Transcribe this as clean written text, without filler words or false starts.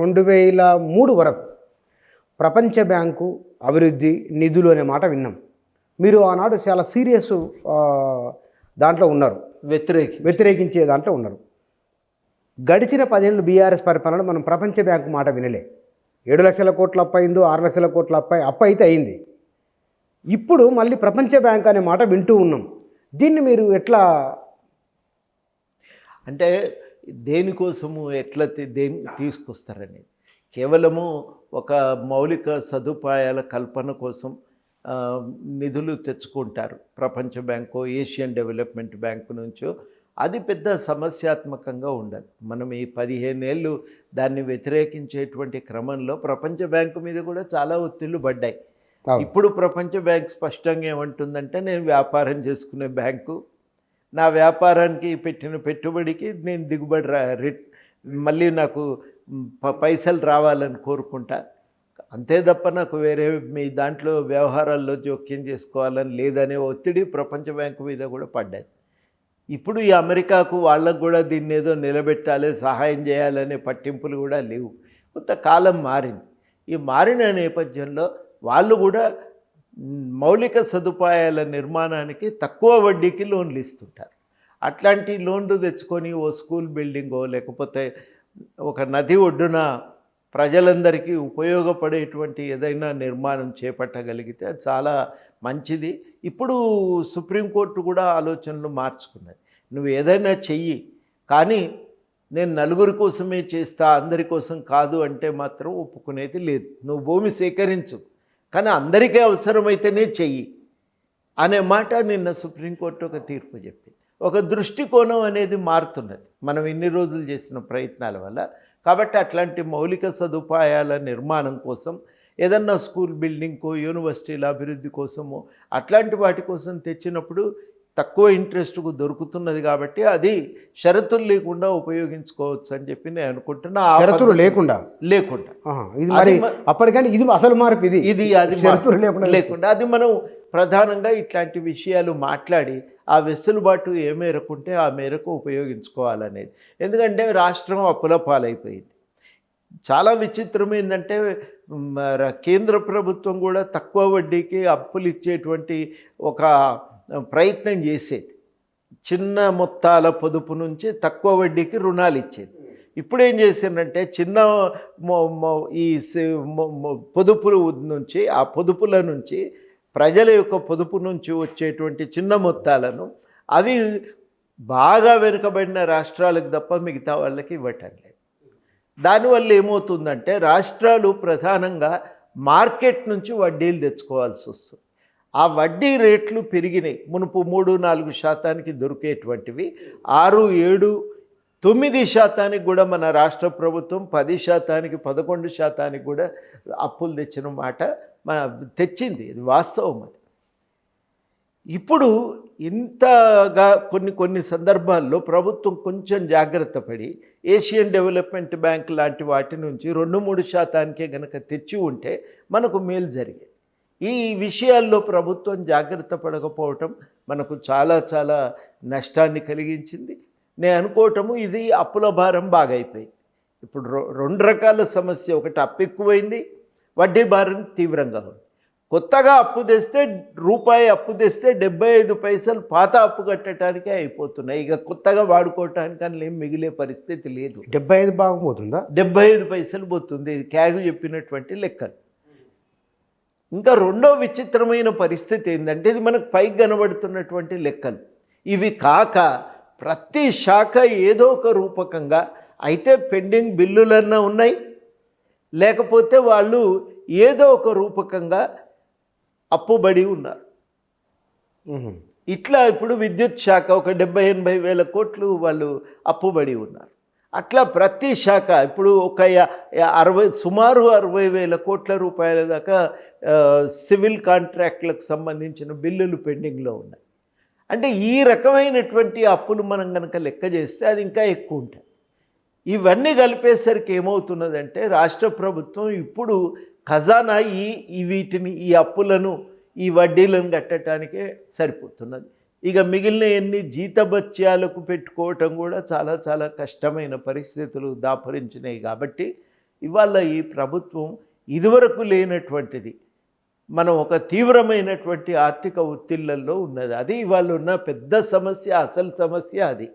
2003 వరకు ప్రపంచ బ్యాంకు అభివృద్ధి నిధులు అనే మాట విన్నాం. మీరు ఆనాడు చాలా సీరియస్ దాంట్లో ఉన్నారు, వ్యతిరేకించే దాంట్లో ఉన్నారు. గడిచిన 10 ఏళ్ళు బీఆర్ఎస్ పరిపాలన మనం ప్రపంచ బ్యాంకు మాట వినలే. 7 లక్షల కోట్ల అప్పు అయిందో, 6 లక్షల కోట్ల అప్పు అయితే అయింది. ఇప్పుడు మళ్ళీ ప్రపంచ బ్యాంక్ అనే మాట వింటూ ఉన్నాం. దీన్ని మీరు ఎట్లా, అంటే దేనికోసము ఎట్లా దేని తీసుకొస్తారని, కేవలము ఒక మౌలిక సదుపాయాల కల్పన కోసం నిధులు తెచ్చుకుంటారు. ప్రపంచ బ్యాంకు, ఏషియన్ డెవలప్మెంట్ బ్యాంకు నుంచో అది పెద్ద సమస్యాత్మకంగా ఉండదు. మనం ఈ 15 ఏళ్ళు దాన్ని వ్యతిరేకించేటువంటి క్రమంలో ప్రపంచ బ్యాంకు మీద కూడా చాలా ఒత్తిళ్లు పడ్డాయి. ఇప్పుడు ప్రపంచ బ్యాంక్ స్పష్టంగా ఏమంటుందంటే, నేను వ్యాపారం చేసుకునే బ్యాంకు, నా వ్యాపారానికి పెట్టిన పెట్టుబడికి నేను దిగుబడి మళ్ళీ నాకు పైసలు రావాలని కోరుకుంటా, అంతే తప్ప నాకు వేరే మీ దాంట్లో వ్యవహారాల్లో జోక్యం చేసుకోవాలని లేదనే ఒత్తిడి ప్రపంచ బ్యాంకు మీద కూడా పడ్డాయి. ఇప్పుడు ఈ అమెరికాకు వాళ్ళకు కూడా దీన్ని ఏదో నిలబెట్టాలి, సహాయం చేయాలనే పట్టింపులు కూడా లేవు. కొంతకాలం మారింది. ఈ మారిన నేపథ్యంలో వాళ్ళు కూడా మౌలిక సదుపాయాల నిర్మాణానికి తక్కువ వడ్డీకి లోన్లు ఇస్తుంటారు. అట్లాంటి లోన్లు తెచ్చుకొని ఓ స్కూల్ బిల్డింగో లేకపోతే ఒక నది ఒడ్డున ప్రజలందరికీ ఉపయోగపడేటువంటి ఏదైనా నిర్మాణం చేపట్టగలిగితే చాలా మంచిది. ఇప్పుడు సుప్రీంకోర్టు కూడా ఆలోచనలు మార్చుకున్నది. నువ్వు ఏదైనా చెయ్యి, కానీ నేను నలుగురి కోసమే చేస్తా, అందరి కోసం కాదు అంటే మాత్రం ఒప్పుకునేది లేదు. నువ్వు భూమి సేకరించు, కానీ అందరికీ అవసరమైతేనే చెయ్యి అనే మాట నిన్న సుప్రీంకోర్టు ఒక తీర్పు చెప్పింది. ఒక దృష్టికోణం అనేది మారుతున్నది మనం ఇన్ని రోజులు చేసిన ప్రయత్నాల వల్ల. కాబట్టి అట్లాంటి మౌలిక సదుపాయాల నిర్మాణం కోసం, ఏదన్నా స్కూల్ బిల్డింగ్కో, యూనివర్సిటీల అభివృద్ధి కోసమో అట్లాంటి వాటి కోసం తెచ్చినప్పుడు తక్కువ ఇంట్రెస్ట్కు దొరుకుతున్నది. కాబట్టి అది షరతులు లేకుండా ఉపయోగించుకోవచ్చు అని చెప్పి నేను అనుకుంటున్నా. షరతులు లేకుండా అప్పటికంటే ఇది అసలు మార్పు, ఇది అది షరతులు లేకుండా అది మనం ప్రధానంగా ఇట్లాంటి విషయాలు మాట్లాడి ఆ వెసులుబాటు ఏ మేరకుంటే ఆ మేరకు ఉపయోగించుకోవాలనేది. ఎందుకంటే రాష్ట్రం అప్పుల పాలైపోయింది. చాలా విచిత్రం ఏంటంటే, కేంద్ర ప్రభుత్వం కూడా తక్కువ వడ్డీకి అప్పులు ఇచ్చేటువంటి ఒక ప్రయత్నం చేసేది. చిన్న మొత్తాల పొదుపు నుంచి తక్కువ వడ్డీకి రుణాలు ఇచ్చేది. ఇప్పుడు ఏం చేసిందంటే, చిన్న ఈ పొదుపుల నుంచి, ఆ పొదుపుల నుంచి, ప్రజల యొక్క పొదుపు నుంచి వచ్చేటువంటి చిన్న మొత్తాలను అవి బాగా వెనుకబడిన రాష్ట్రాలకు తప్ప మిగతా వాళ్ళకి ఇవ్వటం లేదు. దానివల్ల ఏమవుతుందంటే, రాష్ట్రాలు ప్రధానంగా మార్కెట్ నుంచి వడ్డీలు తెచ్చుకోవాల్సి వస్తుంది. ఆ వడ్డీ రేట్లు పెరిగినాయి. మునుపు 3-4% దొరికేటువంటివి 6-7-9% కూడా మన రాష్ట్ర ప్రభుత్వం 10%, 11% కూడా అప్పులు తెచ్చిన మాట మన తెచ్చింది. ఇది వాస్తవం. అది ఇప్పుడు ఇంతగా కొన్ని సందర్భాల్లో ప్రభుత్వం కొంచెం జాగ్రత్త పడి ఏషియన్ డెవలప్మెంట్ బ్యాంక్ లాంటి వాటి నుంచి 2-3% కనుక తెచ్చి ఉంటే మనకు మేలు జరిగేది. ఈ విషయాల్లో ప్రభుత్వం జాగ్రత్త పడకపోవటం మనకు చాలా చాలా నష్టాన్ని కలిగించింది. నేను అనుకోవటము ఇది అప్పుల భారం బాగా అయిపోయింది. ఇప్పుడు 2 రకాల సమస్య, ఒకటి అప్పు ఎక్కువైంది, వడ్డీ భారం తీవ్రంగా ఉంది. కొత్తగా అప్పు తెస్తే రూపాయి అప్పు తెస్తే 75 పైసలు పాత అప్పు కట్టడానికే అయిపోతున్నాయి. ఇక కొత్తగా వాడుకోవటానికి అని ఏం మిగిలే పరిస్థితి లేదు. 75 బాగుపోతుందా? 75 పైసలు పోతుంది. ఇది క్యాగు చెప్పినటువంటి లెక్కలు. ఇంకా రెండో విచిత్రమైన పరిస్థితి ఏంటంటే, ఇది మనకు పైకి కనబడుతున్నటువంటి లెక్కలు. ఇవి కాక ప్రతి శాఖ ఏదో ఒక రూపకంగా అయితే పెండింగ్ బిల్లులన్నా ఉన్నాయి, లేకపోతే వాళ్ళు ఏదో ఒక రూపకంగా అప్పుబడి ఉన్నారు. ఇట్లా ఇప్పుడు విద్యుత్ శాఖ ఒక 70-80 వేల కోట్లు వాళ్ళు అప్పుబడి ఉన్నారు. అట్లా ప్రతి శాఖ ఇప్పుడు ఒక సుమారు 60 వేల కోట్ల రూపాయల దాకా సివిల్ కాంట్రాక్ట్లకు సంబంధించిన బిల్లులు పెండింగ్లో ఉన్నాయి. అంటే ఈ రకమైనటువంటి అప్పులు మనం కనుక లెక్క చేస్తే అది ఇంకా ఎక్కువ ఉంటాయి. ఇవన్నీ కలిపేసరికి ఏమవుతున్నదంటే, రాష్ట్ర ప్రభుత్వం ఇప్పుడు ఖజానా వీటిని, ఈ అప్పులను, ఈ వడ్డీలను కట్టడానికే సరిపోతున్నది. ఇక మిగిలిన ఎన్ని జీతభత్యాలకు పెట్టుకోవటం కూడా చాలా చాలా కష్టమైన పరిస్థితులు దాపురించినాయి. కాబట్టి ఇవాళ ఈ ప్రభుత్వం ఇదివరకు లేనటువంటిది, మనం ఒక తీవ్రమైనటువంటి ఆర్థిక ఒత్తిళ్లలో ఉన్నది. అది ఇవాళ ఉన్న పెద్ద సమస్య, అసలు సమస్య అది.